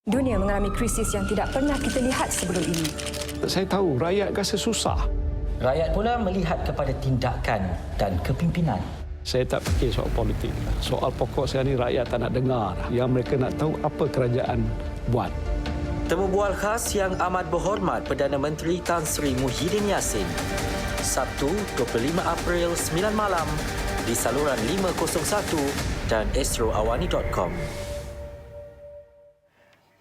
Dunia mengalami krisis yang tidak pernah kita lihat sebelum ini. Saya tahu rakyat rasa susah. Rakyat pula melihat kepada tindakan dan kepimpinan. Saya tak fikir soal politik. Soal pokok saya ni rakyat tak nak dengar. Yang mereka nak tahu apa kerajaan buat. Temu bual khas yang amat berhormat Perdana Menteri Tan Sri Muhyiddin Yassin. Sabtu 25 April 9 malam di saluran 501 dan astroawani.com.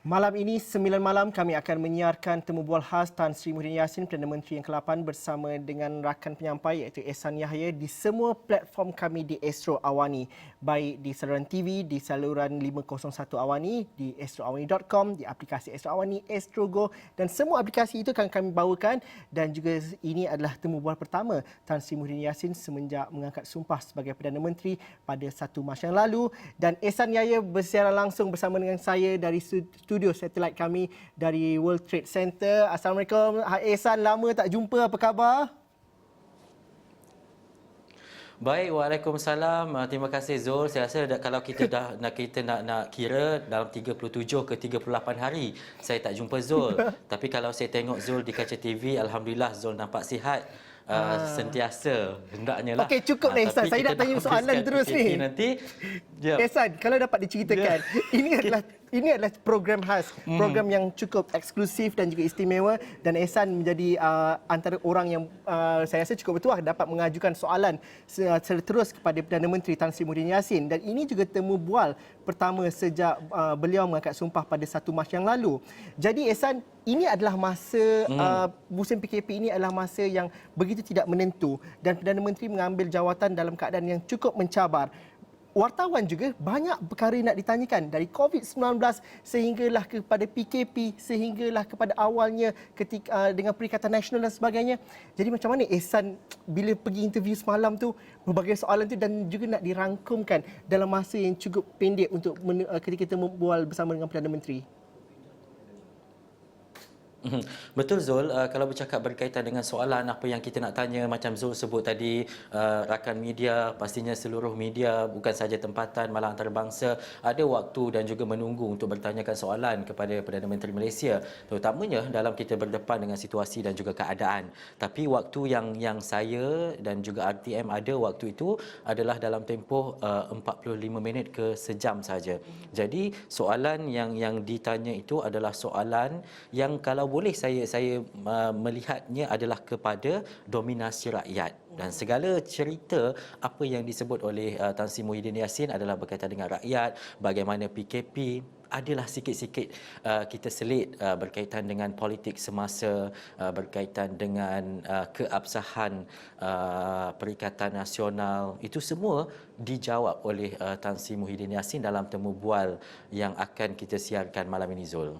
Malam ini 9 malam kami akan menyiarkan temu bual khas Tan Sri Muhyiddin Yassin Perdana Menteri yang ke-8 bersama dengan rakan penyampai iaitu Ehsan Yahya di semua platform kami di Astro Awani, baik di saluran TV, di saluran 501 Awani, di astroawani.com, di aplikasi Astro Awani, Astro Go dan semua aplikasi itu akan kami bawakan. Dan juga ini adalah temu bual pertama Tan Sri Muhyiddin Yassin semenjak mengangkat sumpah sebagai Perdana Menteri pada 1 Mac yang lalu. Dan Ehsan Yahya bersiaran langsung bersama dengan saya dari studio satelit kami dari World Trade Center. Assalamualaikum. Ehsan, lama tak jumpa. Apa khabar? Baik, waalaikumsalam. Terima kasih Zul. Saya rasa kalau kita nak kira dalam 37 ke 38 hari saya tak jumpa Zul. Tapi kalau saya tengok Zul di kaca TV, alhamdulillah Zul nampak sihat. Sentiasa hendaknya lah. Okey, cukup dah Ehsan. Saya nak tanya soalan terus ni. Nanti. Ehsan, kalau dapat diceritakan, ini adalah program khas, program yang cukup eksklusif dan juga istimewa, dan Ehsan menjadi antara orang yang saya rasa cukup bertuah dapat mengajukan soalan secara terus kepada Perdana Menteri Tan Sri Muhyiddin Yassin. Dan ini juga temu bual pertama sejak beliau mengangkat sumpah pada 1 Mac yang lalu. Jadi Ehsan, ini adalah masa musim PKP ini adalah masa yang begitu tidak menentu dan Perdana Menteri mengambil jawatan dalam keadaan yang cukup mencabar. Wartawan juga banyak perkara nak ditanyakan, dari COVID-19 sehinggalah kepada PKP, sehinggalah kepada awalnya ketika dengan Perikatan Nasional dan sebagainya. Jadi macam mana Ehsan bila pergi interview semalam tu, berbagai soalan tu dan juga nak dirangkumkan dalam masa yang cukup pendek untuk ketika kita membual bersama dengan Perdana Menteri? Betul Zul, kalau bercakap berkaitan dengan soalan apa yang kita nak tanya, macam Zul sebut tadi, rakan media, pastinya seluruh media bukan sahaja tempatan malah antarabangsa ada waktu dan juga menunggu untuk bertanyakan soalan kepada Perdana Menteri Malaysia, terutamanya dalam kita berdepan dengan situasi dan juga keadaan. Tapi waktu yang saya dan juga RTM ada waktu itu adalah dalam tempoh 45 minit ke sejam saja. Jadi soalan yang ditanya itu adalah soalan yang kalau boleh saya melihatnya adalah kepada dominasi rakyat, dan segala cerita apa yang disebut oleh Tan Sri Muhyiddin Yassin adalah berkaitan dengan rakyat, bagaimana PKP adalah sikit-sikit kita selit berkaitan dengan politik semasa, berkaitan dengan keabsahan Perikatan Nasional. Itu semua dijawab oleh Tan Sri Muhyiddin Yassin dalam temu bual yang akan kita siarkan malam ini Zul.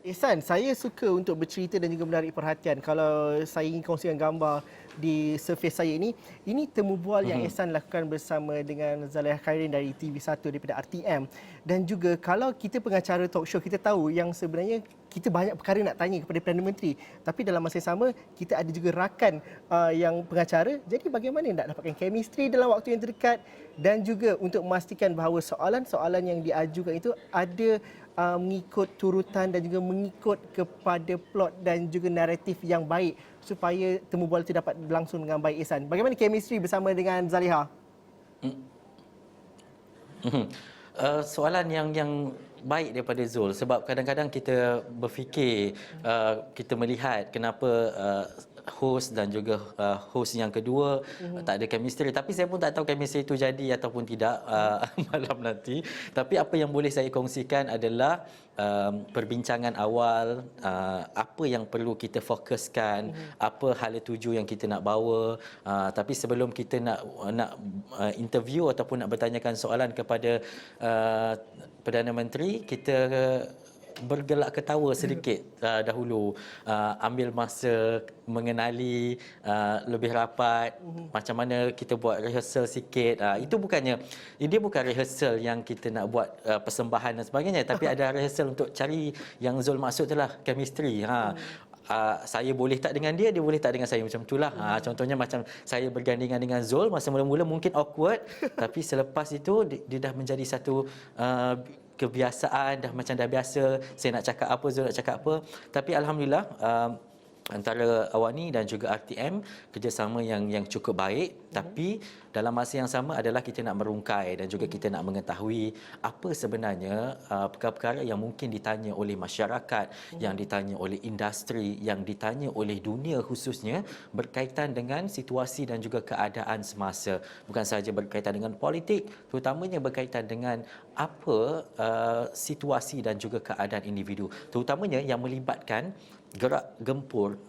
Ehsan, saya suka untuk bercerita dan juga menarik perhatian. Kalau saya ingin kongsikan gambar di surface saya ini temu bual yang Ehsan lakukan bersama dengan Zaliha Khairin dari TV1 daripada RTM. Dan juga kalau kita pengacara talk show, kita tahu yang sebenarnya kita banyak perkara nak tanya kepada Perdana Menteri. Tapi dalam masa yang sama, kita ada juga rakan yang pengacara. Jadi bagaimana nak dapatkan chemistry dalam waktu yang terdekat dan juga untuk memastikan bahawa soalan-soalan yang diajukan itu ada mengikut turutan dan juga mengikut kepada plot dan juga naratif yang baik supaya temu bual itu dapat berlangsung dengan baik. Ehsan, bagaimana chemistry bersama dengan Zaliha? Soalan yang baik daripada Zul, sebab kadang-kadang kita berfikir, kita melihat kenapa host dan juga host yang kedua tak ada chemistry, tapi saya pun tak tahu chemistry itu jadi ataupun tidak malam nanti. Tapi apa yang boleh saya kongsikan adalah perbincangan awal, apa yang perlu kita fokuskan, apa hala tuju yang kita nak bawa. Tapi sebelum kita nak interview ataupun nak bertanyakan soalan kepada Perdana Menteri, kita bergelak ketawa sedikit dahulu, ambil masa mengenali lebih rapat, macam mana kita buat rehearsal sikit. Itu bukannya, dia bukan rehearsal yang kita nak buat persembahan dan sebagainya, tapi ada rehearsal untuk cari yang Zul maksud itulah chemistry. Saya boleh tak dengan dia, dia boleh tak dengan saya, macam itulah. Contohnya macam saya bergandingan dengan Zul, masa mula-mula mungkin awkward, tapi selepas itu dia dah menjadi satu kebiasaan, dah biasa saya nak cakap apa, Zul nak cakap apa. Tapi alhamdulillah antara Awani dan juga RTM kerjasama yang cukup baik, tapi dalam masa yang sama adalah kita nak merungkai dan juga kita nak mengetahui apa sebenarnya perkara-perkara yang mungkin ditanya oleh masyarakat, yang ditanya oleh industri, yang ditanya oleh dunia khususnya berkaitan dengan situasi dan juga keadaan semasa, bukan sahaja berkaitan dengan politik, terutamanya berkaitan dengan apa situasi dan juga keadaan individu, terutamanya yang melibatkan gerak gempur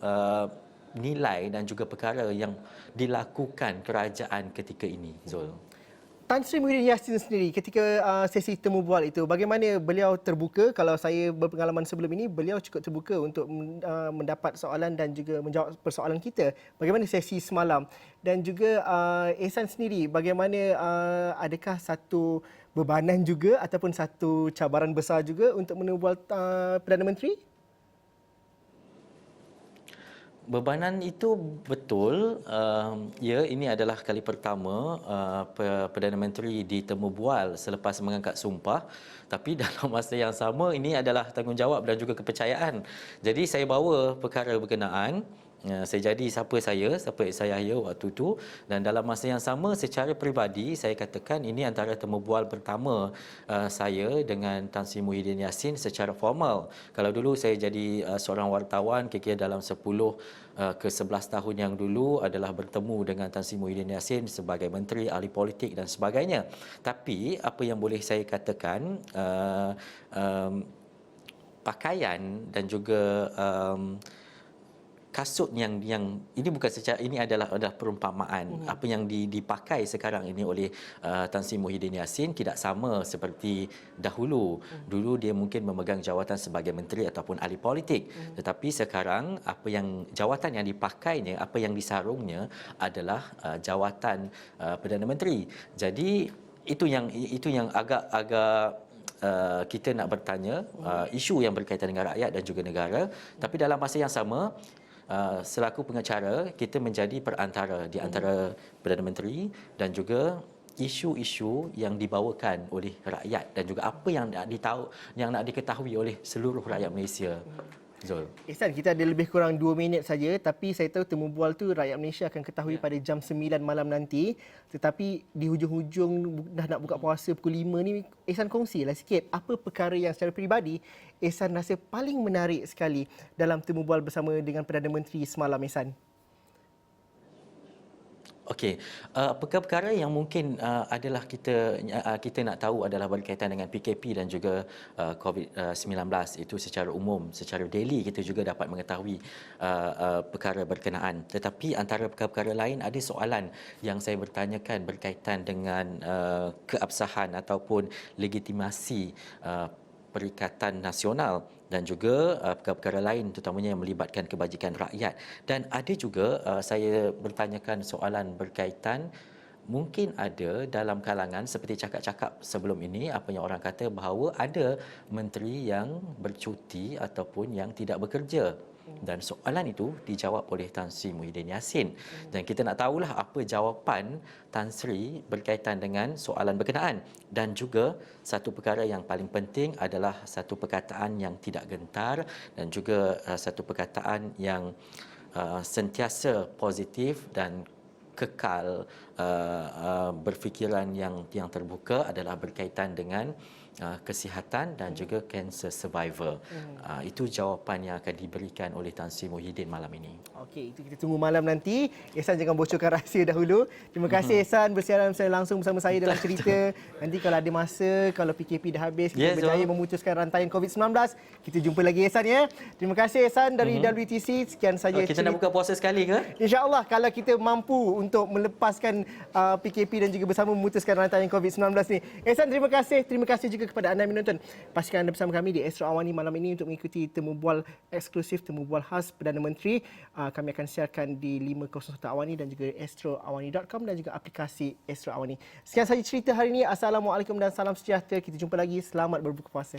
nilai dan juga perkara yang dilakukan kerajaan ketika ini, Zul. Tan Sri Muhyiddin Yassin sendiri ketika sesi temu bual itu, bagaimana beliau terbuka? Kalau saya berpengalaman sebelum ini, beliau cukup terbuka untuk mendapat soalan dan juga menjawab persoalan kita. Bagaimana sesi semalam? Dan juga Ehsan sendiri, bagaimana, adakah satu bebanan juga ataupun satu cabaran besar juga untuk menemubual Perdana Menteri? Bebanan itu betul. Ya, ini adalah kali pertama Perdana Menteri ditemu bual selepas mengangkat sumpah. Tapi dalam masa yang sama, ini adalah tanggungjawab dan juga kepercayaan. Jadi saya bawa perkara berkenaan. Saya jadi siapa saya waktu itu, dan dalam masa yang sama secara peribadi saya katakan ini antara temu bual pertama saya dengan Tan Sri Muhyiddin Yassin secara formal. Kalau dulu saya jadi seorang wartawan, kira-kira dalam 10 ke 11 tahun yang dulu adalah bertemu dengan Tan Sri Muhyiddin Yassin sebagai menteri, ahli politik dan sebagainya. Tapi apa yang boleh saya katakan, pakaian dan juga kasut yang ini bukan secara, ini adalah perumpamaan. Apa yang dipakai sekarang ini oleh Tan Sri Muhyiddin Yassin tidak sama seperti dahulu. Dulu dia mungkin memegang jawatan sebagai menteri ataupun ahli politik, tetapi sekarang apa yang jawatan yang dipakainya, apa yang disarungnya adalah jawatan Perdana Menteri. Jadi itu yang agak kita nak bertanya isu yang berkaitan dengan rakyat dan juga negara, tapi dalam masa yang sama selaku pengacara kita menjadi perantara di antara Perdana Menteri dan juga isu-isu yang dibawakan oleh rakyat dan juga apa yang nak diketahui oleh seluruh rakyat Malaysia. Zul. Ehsan, kita ada lebih kurang 2 minit saja, tapi saya tahu temu bual tu rakyat Malaysia akan ketahui pada jam 9 malam nanti. Tetapi di hujung-hujung dah nak buka puasa pukul 5 ni, Ehsan kongsilah sikit apa perkara yang secara peribadi Ehsan rasa paling menarik sekali dalam temu bual bersama dengan Perdana Menteri semalam, Ehsan. Okey, perkara-perkara yang mungkin adalah kita nak tahu adalah berkaitan dengan PKP dan juga COVID-19 itu secara umum, secara daily kita juga dapat mengetahui perkara berkenaan. Tetapi antara perkara-perkara lain ada soalan yang saya bertanyakan berkaitan dengan keabsahan ataupun legitimasi Perikatan Nasional dan juga perkara-perkara lain terutamanya yang melibatkan kebajikan rakyat. Dan ada juga saya bertanyakan soalan berkaitan mungkin ada dalam kalangan seperti cakap-cakap sebelum ini apa yang orang kata bahawa ada menteri yang bercuti ataupun yang tidak bekerja. Dan soalan itu dijawab oleh Tan Sri Muhyiddin Yassin. Dan kita nak tahulah apa jawapan Tan Sri berkaitan dengan soalan berkenaan. Dan juga satu perkara yang paling penting adalah satu perkataan yang tidak gentar dan juga satu perkataan yang sentiasa positif dan kekal berfikiran yang terbuka adalah berkaitan dengan kesihatan dan juga kanser survivor. Itu jawapan yang akan diberikan oleh Tan Sri Muhyiddin malam ini. Okey, itu kita tunggu malam nanti. Ehsan jangan bocorkan rahsia dahulu. Terima kasih Ehsan bersiaran langsung bersama saya dalam cerita. Nanti kalau ada masa, kalau PKP dah habis, kita berjaya memutuskan rantaian COVID-19, kita jumpa lagi Ehsan ya. Terima kasih Ehsan dari WTC. Sekian saja. Kita nak buka puasa sekali ke? InsyaAllah kalau kita mampu untuk melepaskan PKP dan juga bersama memutuskan rantaian COVID-19 ni. Ehsan, terima kasih. Terima kasih juga kepada anda menonton. Pastikan anda bersama kami di Astro Awani malam ini untuk mengikuti temu bual eksklusif, temu bual khas Perdana Menteri. Kami akan siarkan di 501 Awani dan juga astroawani.com dan juga aplikasi Astro Awani. Sekian sahaja cerita hari ini. Assalamualaikum dan salam sejahtera. Kita jumpa lagi. Selamat berbuka puasa.